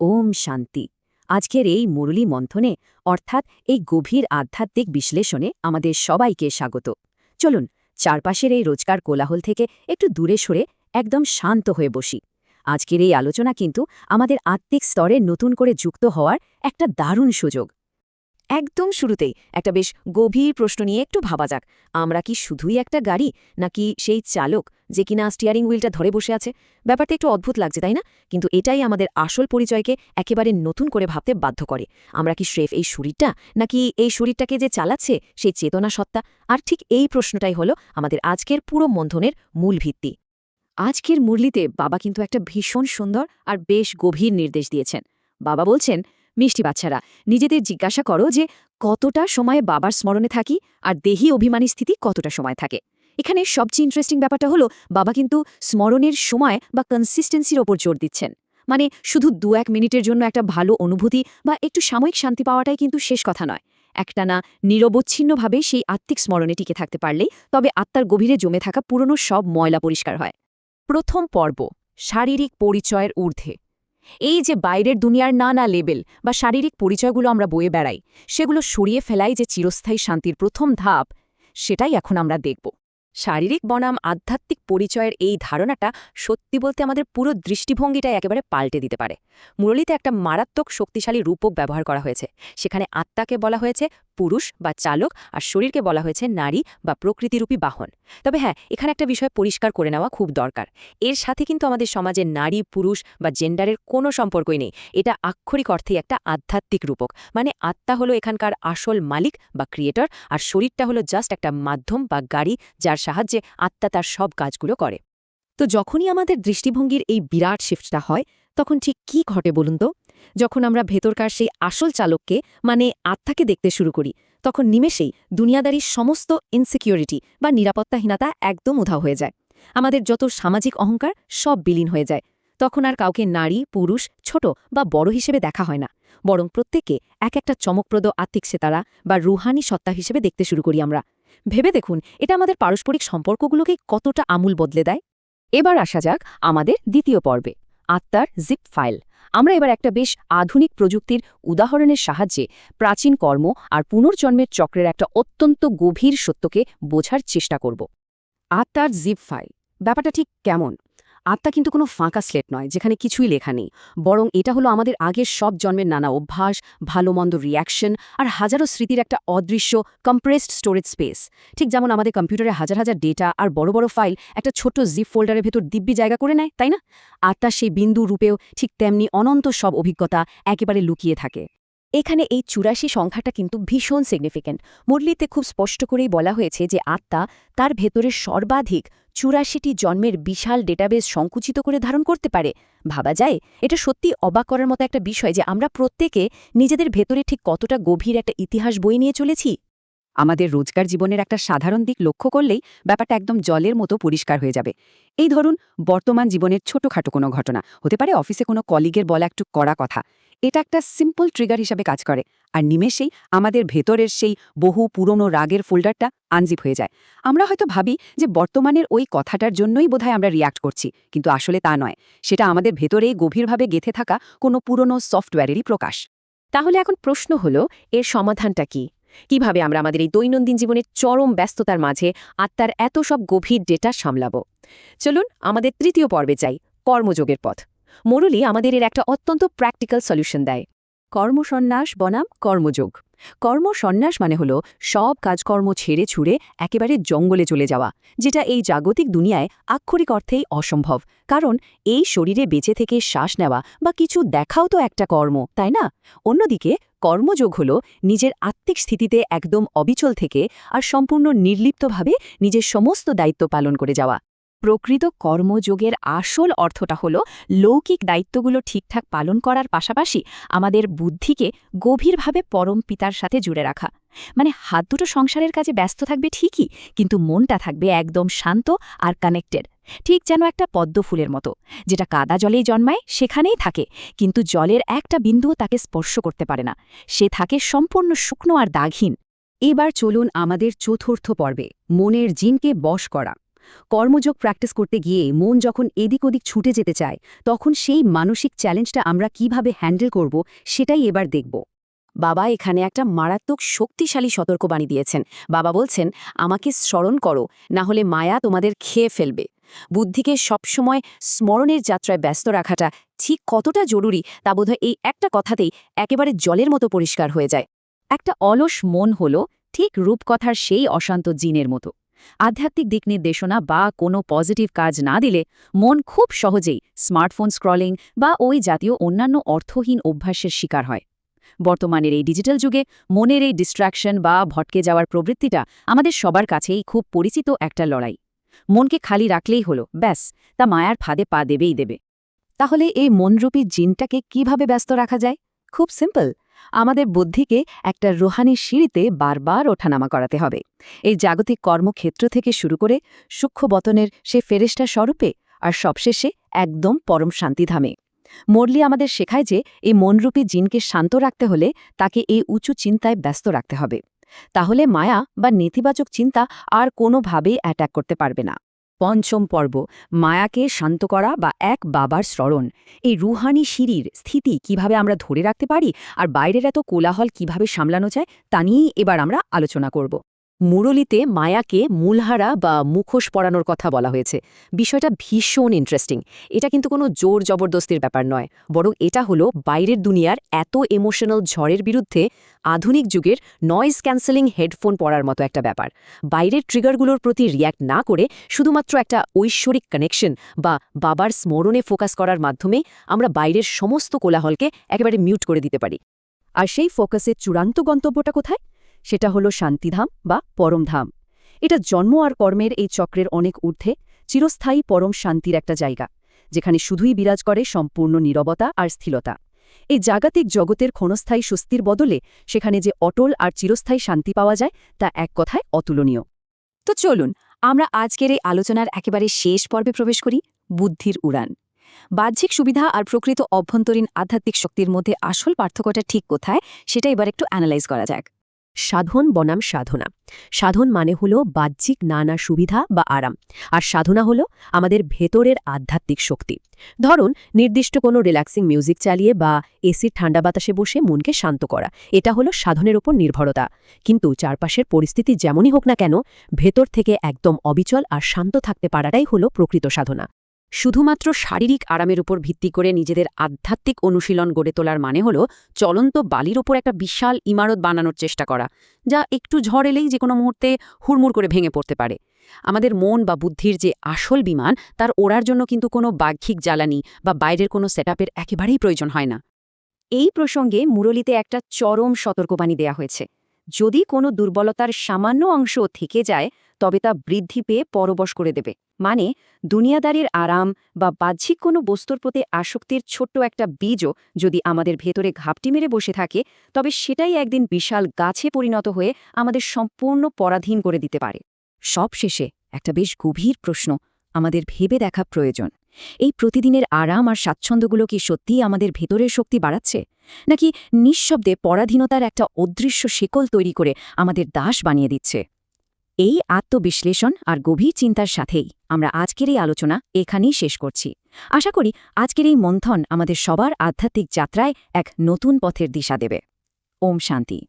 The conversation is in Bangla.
ওম শান্তি। আজকের এই মুরলী মন্থনে অর্থাৎ এই গভীর আধ্যাত্মিক বিশ্লেষণে আমাদের সবাইকে স্বাগত। চলুন চারপাশের এই রোজকার কোলাহল থেকে একটু দূরে সরে একদম শান্ত হয়ে বসি। আজকের এই আলোচনা কিন্তু আমাদের আত্মিক স্তরে নতুন করে যুক্ত হওয়ার একটা দারুণ সুযোগ। একদম শুরুতেই একটা বেশ গভীর প্রশ্ন নিয়ে একটু ভাবা যাক, আমরা কি শুধুই একটা গাড়ি, নাকি সেই চালক যে কিনা স্টিয়ারিং হুইলটা ধরে বসে আছে? ব্যাপারটা একটু অদ্ভুত লাগছে, তাই না? কিন্তু এটাই আমাদের আসল পরিচয়কে একেবারে নতুন করে ভাবতে বাধ্য করে। আমরা কি স্রেফ এই শরীরটা, নাকি এই শরীরটাকে যে চালাচ্ছে সেই চেতনা সত্তা? আর ঠিক এই প্রশ্নটাই হলো আমাদের আজকের পুরো মন্থনের মূল ভিত্তি। আজকের মুরলিতে বাবা কিন্তু একটা ভীষণ সুন্দর আর বেশ গভীর নির্দেশ দিয়েছেন। বাবা বলছেন, মিষ্টি বাচ্চারা, নিজেদের জিজ্ঞাসা করো যে কতটা সময়ে বাবার স্মরণে থাকি আর দেহি অভিমানী স্থিতি কতটা সময় থাকে। এখানে সবচেয়ে ইন্টারেস্টিং ব্যাপারটা হলো বাবা কিন্তু স্মরণের সময় বা কনসিস্টেন্সির ওপর জোর দিচ্ছেন। মানে শুধু 2-1 মিনিটের জন্য একটা ভালো অনুভূতি বা একটু সাময়িক শান্তি পাওয়াটাই কিন্তু শেষ কথা নয়। একটানা নিরবচ্ছিন্নভাবে সেই আত্মিক স্মরণে টিকে থাকতে পারলেই তবে আত্মার গভীরে জমে থাকা পুরনো সব ময়লা পরিষ্কার হয়। প্রথম পর্ব, শারীরিক পরিচয়ের ঊর্ধ্বে। এই যে বাইরের দুনিয়ার নানা লেবেল বা শারীরিক পরিচয়গুলো আমরা বয়ে বেড়াই, সেগুলো সরিয়ে ফেলাই যে চিরস্থায়ী শান্তির প্রথম ধাপ, সেটাই এখন আমরা দেখব। শারীরিক বনাম আধ্যাত্মিক পরিচয়ের এই ধারণাটা সত্যি বলতে আমাদের পুরো দৃষ্টিভঙ্গিটাই একেবারে পাল্টে দিতে পারে। মুরলীতে একটা মারাত্মক শক্তিশালী রূপক ব্যবহার করা হয়েছে। সেখানে আত্মাকে বলা হয়েছে পুরুষ বা চালক, আর শরীরকে বলা হয়েছে নারী বা প্রকৃতিরূপী বাহন। তবে হ্যাঁ, এখানে একটা বিষয় পরিষ্কার করে নেওয়া খুব দরকার। এর সাথে কিন্তু আমাদের সমাজে নারী পুরুষ বা জেন্ডারের কোনো সম্পর্কই নেই। এটা আক্ষরিক অর্থেই একটা আধ্যাত্মিক রূপক। মানে আত্মা হলো এখানকার আসল মালিক বা ক্রিয়েটর, আর শরীরটা হলো জাস্ট একটা মাধ্যম বা গাড়ি, যার সাহায্যে আত্মা তার সব কাজগুলো করে। তো যখনই আমাদের দৃষ্টিভঙ্গির এই বিরাট শিফটটা হয়, তখন ঠিক কি ঘটে বলুন তো? যখন আমরা ভেতরকার সেই আসল চালককে, মানে আত্মাকে দেখতে শুরু করি, তখন নিমেষেই দুনিয়াদারির সমস্ত ইনসিকিউরিটি বা নিরাপত্তাহীনতা একদম উধাও হয়ে যায়। আমাদের যত সামাজিক অহংকার সব বিলীন হয়ে যায়। তখন আর কাউকে নারী পুরুষ ছোট বা বড় হিসেবে দেখা হয় না, বরং প্রত্যেককে এক একটা চমকপ্রদ আত্মিক সেতারা বা রুহানি সত্তা হিসেবে দেখতে শুরু করি আমরা। ভেবে দেখুন, এটা আমাদের পারস্পরিক সম্পর্কগুলোকে কতটা আমূল বদলে দেয়। এবার আসা যাক আমাদের দ্বিতীয় পর্বে, আত্মার জিপ ফাইল। আমরা এবার একটা বেশ আধুনিক প্রযুক্তির উদাহরণের সাহায্যে প্রাচীন কর্ম আর পুনর্জন্মের চক্রের একটা অত্যন্ত গভীর সত্যকে বোঝার চেষ্টা করব। আত্মার জিপ ফাইল ব্যাপারটা ঠিক কেমন? আত্মা কিন্তু কোনো ফাঁকা স্লেট নয় যেখানে কিছুই লেখা নেই, বরং এটা হলো আমাদের আগের সব জন্মের নানা অভ্যাস, ভালো মন্দ রিয়াকশন আর হাজারো স্মৃতির একটা অদৃশ্য কম্প্রেসড স্টোরেজ স্পেস। ঠিক যেমন আমাদের কম্পিউটারে হাজার হাজার ডেটা আর বড় বড় ফাইল একটা ছোট্ট জিপ ফোল্ডারের ভেতর দিব্যি জায়গা করে নেয়, তাই না? আত্মা সেই বিন্দু রূপেও ঠিক তেমনি অনন্ত সব অভিজ্ঞতা একেবারে লুকিয়ে থাকে। এখানে এই ৮৪ সংখ্যাটা কিন্তু ভীষণ সিগনিফিক্যান্ট। মুরলীতে খুব স্পষ্ট করেই বলা হয়েছে যে আত্মা তার ভেতরের সর্বাধিক ৮৪টি জন্মের বিশাল ডেটাবেস সংকুচিত করে ধারণ করতে পারে। ভাবা যায়, এটা সত্যি অবাক করার মতো একটা বিষয় যে আমরা প্রত্যেকে নিজেদের ভেতরে ঠিক কতটা গভীর একটা ইতিহাস বয়ে নিয়ে চলেছি। আমাদের রোজকার জীবনের একটা সাধারণ দিক লক্ষ্য করলেই ব্যাপারটা একদম জলের মতো পরিষ্কার হয়ে যাবে। এই ধরুন, বর্তমান জীবনের ছোটখাটো কোনো ঘটনা হতে পারে, অফিসে কোনো কলিগের বলা একটু কড়া কথা, এটা একটা সিম্পল ট্রিগার হিসাবে কাজ করে, আর নিমেষেই আমাদের ভেতরের সেই বহু পুরনো রাগের ফোল্ডারটা আনজিপ হয়ে যায়। আমরা হয়তো ভাবি যে বর্তমানের ওই কথাটার জন্যই বোধহয় আমরা রিয়াক্ট করছি, কিন্তু আসলে তা নয়। সেটা আমাদের ভেতরেই গভীরভাবে গেঁথে থাকা কোনো পুরনো সফটওয়্যারেরই প্রকাশ। তাহলে এখন প্রশ্ন হলো, এর সমাধানটা কি? কিভাবে আমরা আমাদের এই দৈনন্দিন জীবনের চরম ব্যস্ততার মাঝে আত্মার এত সব গভীর ডেটা সামলাব? চলুন আমাদের তৃতীয় পর্বে যাই, কর্মযোগের পথ। মুরলী আমাদের এর একটা অত্যন্ত প্র্যাকটিক্যাল সলিউশন দেয়। কর্মসন্ন্যাস বনাম কর্মযোগ। কর্মসন্ন্যাস মানে হলো সব কাজকর্ম ছেড়ে ছুড়ে একেবারে জঙ্গলে চলে যাওয়া, যেটা এই জাগতিক দুনিয়ায় আক্ষরিক অর্থেই অসম্ভব। কারণ এই শরীরে বেঁচে থেকে শ্বাস নেওয়া বা কিছু দেখাও তো একটা কর্ম, তাই না? অন্যদিকে কর্মযোগ হলো নিজের আত্মিক স্থিতিতে একদম অবিচল থেকে আর সম্পূর্ণ নির্লিপ্তভাবে নিজের সমস্ত দায়িত্ব পালন করে যাওয়া। প্রকৃত কর্মযোগের আসল অর্থটা হলো লৌকিক দায়িত্বগুলো ঠিকঠাক পালন করার পাশাপাশি আমাদের বুদ্ধিকে গভীরভাবে পরম পিতার সাথে জুড়ে রাখা। মানে হাত দুটো সংসারের কাজে ব্যস্ত থাকবে ঠিকই, কিন্তু মনটা থাকবে একদম শান্ত আর কানেক্টেড। ঠিক যেন একটা পদ্ম ফুলের মতো, যেটা কাদা জলেই জন্মায়, সেখানেই থাকে, কিন্তু জলের একটা বিন্দুও তাকে স্পর্শ করতে পারে না। সে থাকে সম্পূর্ণ শুকনো আর দাগহীন। এবার চলুন আমাদের চতুর্থ পর্বে, মনের জিনকে বশ করা। কর্মযোগ প্র্যাকটিস করতে গিয়ে মন যখন এদিক ওদিক ছুটে যেতে চায় তখন সেই মানসিক চ্যালেঞ্জটা আমরা কিভাবে হ্যান্ডেল করব সেটাই এবার দেখব। বাবা এখানে একটা মারাত্মক শক্তিশালী সতর্কবাণী দিয়েছেন। বাবা বলছেন, আমাকে স্মরণ করো, না হলে মায়া তোমাদের খেয়ে ফেলবে। বুদ্ধিকে সবসময় স্মরণের যাত্রায় ব্যস্ত রাখাটা ঠিক কতটা জরুরি তা বোধহয় এই একটা কথাতেই একেবারে জলের মতো পরিষ্কার হয়ে যায়। একটা অলস মন হল ঠিক রূপকথার সেই অশান্ত জিনের মতো। আধ্যাত্মিক দিক নির্দেশনা বা কোনো পজিটিভ কাজ না দিলে মন খুব সহজেই স্মার্টফোন স্ক্রলিং বা ওই জাতীয় অন্যান্য অর্থহীন অভ্যাসের শিকার হয়। বর্তমানের এই ডিজিটাল যুগে মনের এই ডিস্ট্র্যাকশন বা ভটকে যাওয়ার প্রবৃত্তিটা আমাদের সবার কাছেই খুব পরিচিত একটা লড়াই। মনকে খালি রাখলেই হলো, ব্যাস, তা মায়ার ফাঁদে পা দেবেই দেবে। তাহলে এই মনরূপী জিনটাকে কিভাবে ব্যস্ত রাখা যায়? খুব সিম্পল। আমাদের বুদ্ধিকে একটা রুহানি সিঁড়িতে বারবার ওঠানামা করাতে হবে। এই জাগতিক কর্মক্ষেত্র থেকে শুরু করে সূক্ষ্ম বতনের সে ফেরেশতা স্বরূপে আর সবশেষে একদম পরম শান্তিধামে। মোরলি আমাদের শেখায় যে এই মনরূপী জিনকে শান্ত রাখতে হলে তাকে এই উঁচু চিন্তায় ব্যস্ত রাখতে হবে। তাহলে মায়া বা নেতিবাচক চিন্তা আর কোনোভাবেই অ্যাটাক করতে পারবে না। পঞ্চম পর্ব, মায়াকে শান্ত করা বা এক বাবার স্মরণ। এই রুহানি সিঁড়ির স্থিতি কিভাবে আমরা ধরে রাখতে পারি আর বাইরের এত কোলাহল কিভাবে সামলানো যায় তা নিয়েই এবার আমরা আলোচনা করব। মুরলিতে মায়াকে মূলহারা বা মুখোশ পরানোর কথা বলা হয়েছে। বিষয়টা ভীষণ ইন্টারেস্টিং। এটা কিন্তু কোনো জোর জবরদস্তির ব্যাপার নয়, বরং এটা হলো বাইরের দুনিয়ার এত ইমোশনাল ঝড়ের বিরুদ্ধে আধুনিক যুগের নয়েজ ক্যান্সেলিং হেডফোন পরার মতো একটা ব্যাপার। বাইরের ট্রিগারগুলোর প্রতি রিয়্যাক্ট না করে শুধুমাত্র একটা ঐশ্বরিক কানেকশন বা বাবার স্মরণে ফোকাস করার মাধ্যমে আমরা বাইরের সমস্ত কোলাহলকে একেবারে মিউট করে দিতে পারি। আর সেই ফোকাসের চূড়ান্ত গন্তব্যটা কোথায়? সেটা হলো শান্তিধাম বা পরমধাম। এটা জন্ম আর কর্মের এই চক্রের অনেক ঊর্ধ্বে চিরস্থায়ী পরম শান্তির একটা জায়গা, যেখানে শুধুই বিরাজ করে সম্পূর্ণ নীরবতা আর স্থিরতা। এই জাগতিক জগতের ক্ষণস্থায়ী স্বস্তির বদলে সেখানে যে অটল আর চিরস্থায়ী শান্তি পাওয়া যায় তা এক কথায় অতুলনীয়। তো চলুন আমরা আজকের এই আলোচনার একেবারে শেষ পর্বে প্রবেশ করি, বুদ্ধির উড়ান। বাহ্যিক সুবিধা আর প্রকৃত অভ্যন্তরীণ আধ্যাত্মিক শক্তির মধ্যে আসল পার্থক্যটা ঠিক কোথায় সেটা এবার একটু অ্যানালাইজ করা যাক। সাধন বনাম সাধনা। সাধন মানে হলো বাহ্যিক নানা সুবিধা বা আরাম, আর সাধনা হলো আমাদের ভেতরের আধ্যাত্মিক শক্তি। ধরুন, নির্দিষ্ট কোনো রিল্যাক্সিং মিউজিক চালিয়ে বা এসির ঠান্ডা বাতাসে বসে মনকে শান্ত করা, এটা হলো সাধনের ওপর নির্ভরতা। কিন্তু চারপাশের পরিস্থিতি যেমনই হোক না কেন, ভেতর থেকে একদম অবিচল আর শান্ত থাকতে পারাটাই হলো প্রকৃত সাধনা। শুধুমাত্র শারীরিক আরামের উপর ভিত্তি করে নিজেদের আধ্যাত্মিক অনুশীলন গড়ে তোলার মানে হল চলন্ত বালির ওপর একটা বিশাল ইমারত বানানোর চেষ্টা করা, যা একটু ঝড় এলেই যে কোনো মুহূর্তে হুড়মুড় করে ভেঙে পড়তে পারে। আমাদের মন বা বুদ্ধির যে আসল বিমান, তার ওড়ার জন্য কিন্তু কোনো বাহ্যিক জ্বালানি বা বাইরের কোনো সেটআপের একেবারেই প্রয়োজন হয় না। এই প্রসঙ্গে মুরলিতে একটা চরম সতর্কবাণী দেয়া হয়েছে। যদি কোনো দুর্বলতার সামান্য অংশ থেকে যায় তবে তা বৃদ্ধি পেয়ে পরবশ করে দেবে। মানে, দুনিয়াদারির আরাম বা বাহ্যিক কোনো বস্তুর প্রতি আসক্তির ছোট্ট একটা বীজও যদি আমাদের ভেতরে ঘাপটি মেরে বসে থাকে, তবে সেটাই একদিন বিশাল গাছে পরিণত হয়ে আমাদের সম্পূর্ণ পরাধীন করে দিতে পারে। সবশেষে একটা বেশ গভীর প্রশ্ন আমাদের ভেবে দেখা প্রয়োজন। এই প্রতিদিনের আরাম আর স্বাচ্ছন্দ্যগুলো কি সত্যিই আমাদের ভেতরের শক্তি বাড়াচ্ছে, নাকি নিঃশব্দে পরাধীনতার একটা অদৃশ্য শেকল তৈরি করে আমাদের দাস বানিয়ে দিচ্ছে? এই আত্মবিশ্লেষণ আর গভীর চিন্তার সাথেই আমরা আজকের এই আলোচনা এখানেই শেষ করছি। আশা করি আজকের এই মন্থন আমাদের সবার আধ্যাত্মিক যাত্রায় এক নতুন পথের দিশা দেবে। ওম শান্তি।